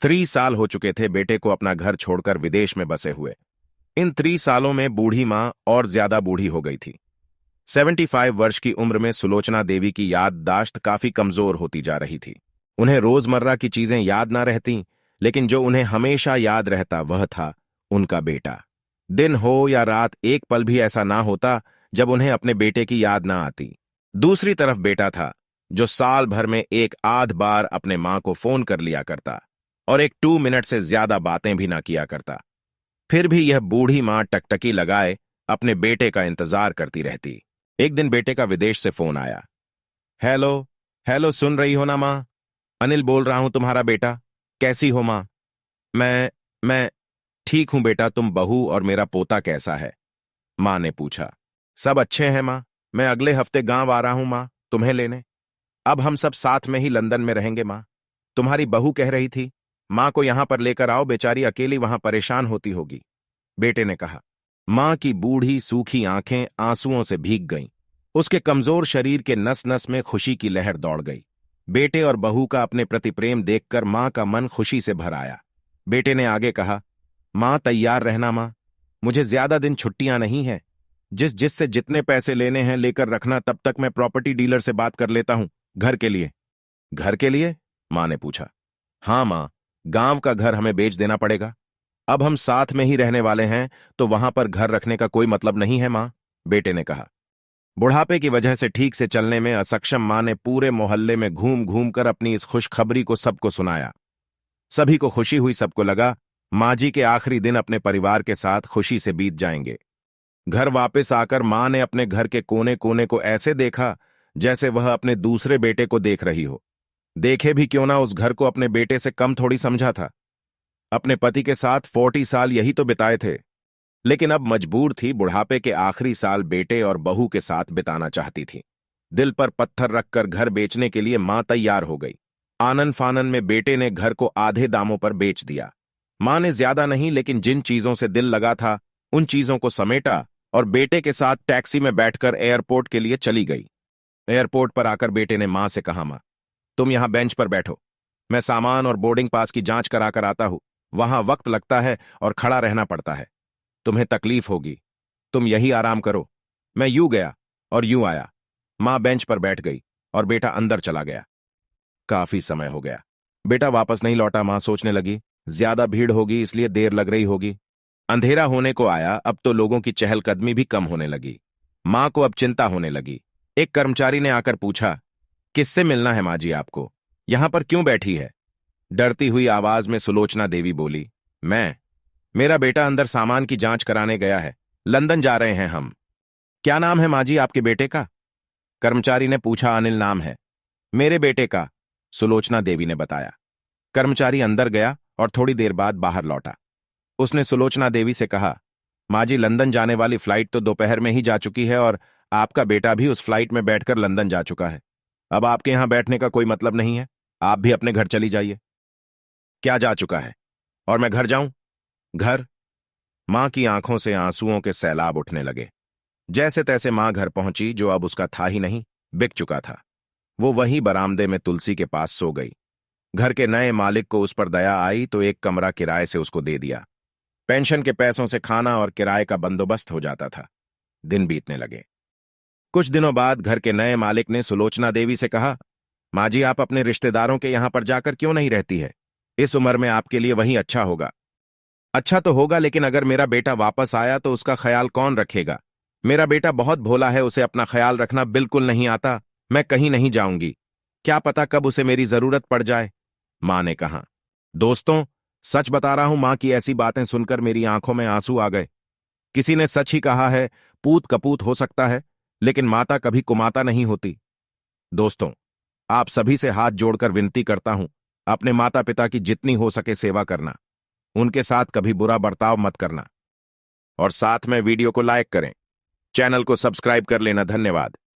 3 साल हो चुके थे बेटे को अपना घर छोड़कर विदेश में बसे हुए। इन 3 सालों में बूढ़ी माँ और ज्यादा बूढ़ी हो गई थी। 75 वर्ष की उम्र में सुलोचना देवी की याददाश्त काफी कमजोर होती जा रही थी। उन्हें रोजमर्रा की चीजें याद ना रहती, लेकिन जो उन्हें हमेशा याद रहता वह था उनका बेटा। दिन हो या रात, एक पल भी ऐसा ना होता जब उन्हें अपने बेटे की याद ना आती। दूसरी तरफ बेटा था, जो साल भर में एक आध बार अपने मां को फोन कर लिया करता और एक 2 मिनट से ज्यादा बातें भी ना किया करता। फिर भी यह बूढ़ी मां टकटकी लगाए अपने बेटे का इंतजार करती रहती। एक दिन बेटे का विदेश से फोन आया। हेलो, हेलो, सुन रही हो ना मां? अनिल बोल रहा हूं, तुम्हारा बेटा। कैसी हो मां? मैं ठीक हूं बेटा, तुम बहू और मेरा पोता कैसा है? मां ने पूछा। सब अच्छे हैं मां, मैं अगले हफ्ते गांव आ रहा हूं मां, तुम्हें लेने। अब हम सब साथ में ही लंदन में रहेंगे मां। तुम्हारी बहू कह रही थी मां को यहां पर लेकर आओ, बेचारी अकेली वहां परेशान होती होगी, बेटे ने कहा। मां की बूढ़ी सूखी आंखें आंसुओं से भीग गईं। उसके कमजोर शरीर के नस नस में खुशी की लहर दौड़ गई। बेटे और बहू का अपने प्रति प्रेम देखकर मां का मन खुशी से भर आया। बेटे ने आगे कहा, मां तैयार रहना मां, मुझे ज्यादा दिन छुट्टियां नहीं हैं। जिससे जितने पैसे लेने हैं लेकर रखना, तब तक मैं प्रॉपर्टी डीलर से बात कर लेता हूं घर के लिए। घर के लिए? मां ने पूछा। हां मां, गांव का घर हमें बेच देना पड़ेगा। अब हम साथ में ही रहने वाले हैं, तो वहां पर घर रखने का कोई मतलब नहीं है मां, बेटे ने कहा। बुढ़ापे की वजह से ठीक से चलने में असक्षम मां ने पूरे मोहल्ले में घूम घूम कर अपनी इस खुशखबरी को सबको सुनाया। सभी को खुशी हुई। सबको लगा मां जी के आखिरी दिन अपने परिवार के साथ खुशी से बीत जाएंगे। घर वापस आकर मां ने अपने घर के कोने कोने को ऐसे देखा जैसे वह अपने दूसरे बेटे को देख रही हो। देखे भी क्यों ना, उस घर को अपने बेटे से कम थोड़ी समझा था। अपने पति के साथ 40 साल यही तो बिताए थे, लेकिन अब मजबूर थी बुढ़ापे के आखिरी साल बेटे और बहू के साथ बिताना चाहती थी। दिल पर पत्थर रखकर घर बेचने के लिए मां तैयार हो गई। आनन फानन में बेटे ने घर को आधे दामों पर बेच दिया। मां ने ज्यादा नहीं, लेकिन जिन चीजों से दिल लगा था उन चीजों को समेटा और बेटे के साथ टैक्सी में बैठकर एयरपोर्ट के लिए चली गई। एयरपोर्ट पर आकर बेटे ने मां से कहा, मां तुम यहां बेंच पर बैठो, मैं सामान और बोर्डिंग पास की जांच कराकर आता हूं। वहां वक्त लगता है और खड़ा रहना पड़ता है, तुम्हें तकलीफ होगी, तुम यही आराम करो। मैं यूं गया और यूं आया। मां बेंच पर बैठ गई और बेटा अंदर चला गया। काफी समय हो गया, बेटा वापस नहीं लौटा। मां सोचने लगी ज्यादा भीड़ होगी इसलिए देर लग रही होगी। अंधेरा होने को आया, अब तो लोगों की चहलकदमी भी कम होने लगी। मां को अब चिंता होने लगी। एक कर्मचारी ने आकर पूछा, किससे मिलना है मां जी आपको? यहां पर क्यों बैठी है? डरती हुई आवाज में सुलोचना देवी बोली, मेरा बेटा अंदर सामान की जांच कराने गया है, लंदन जा रहे हैं हम। क्या नाम है मां जी आपके बेटे का? कर्मचारी ने पूछा। अनिल नाम है मेरे बेटे का, सुलोचना देवी ने बताया। कर्मचारी अंदर गया और थोड़ी देर बाद बाहर लौटा। उसने सुलोचना देवी से कहा, मां जी लंदन जाने वाली फ्लाइट तो दोपहर में ही जा चुकी है और आपका बेटा भी उस फ्लाइट में बैठकर लंदन जा चुका है। अब आपके यहां बैठने का कोई मतलब नहीं है, आप भी अपने घर चली जाइए। क्या जा चुका है और मैं घर जाऊं? घर? मां की आंखों से आंसुओं के सैलाब उठने लगे। जैसे तैसे मां घर पहुंची, जो अब उसका था ही नहीं, बिक चुका था। वो वहीं बरामदे में तुलसी के पास सो गई। घर के नए मालिक को उस पर दया आई तो एक कमरा किराए से उसको दे दिया। पेंशन के पैसों से खाना और किराए का बंदोबस्त हो जाता था। दिन बीतने लगे। कुछ दिनों बाद घर के नए मालिक ने सुलोचना देवी से कहा, मां जी आप अपने रिश्तेदारों के यहां पर जाकर क्यों नहीं रहती है? इस उम्र में आपके लिए वहीं अच्छा होगा। अच्छा तो होगा, लेकिन अगर मेरा बेटा वापस आया तो उसका ख्याल कौन रखेगा? मेरा बेटा बहुत भोला है, उसे अपना ख्याल रखना बिल्कुल नहीं आता। मैं कहीं नहीं जाऊंगी, क्या पता कब उसे मेरी जरूरत पड़ जाए, मां ने कहा। दोस्तों, सच बता रहा हूं, मां की ऐसी बातें सुनकर मेरी आंखों में आंसू आ गए। किसी ने सच ही कहा है, पूत कपूत हो सकता है, लेकिन माता कभी कुमाता नहीं होती। दोस्तों, आप सभी से हाथ जोड़कर विनती करता हूं, अपने माता पिता की जितनी हो सके सेवा करना, उनके साथ कभी बुरा बर्ताव मत करना और साथ में वीडियो को लाइक करें, चैनल को सब्सक्राइब कर लेना। धन्यवाद।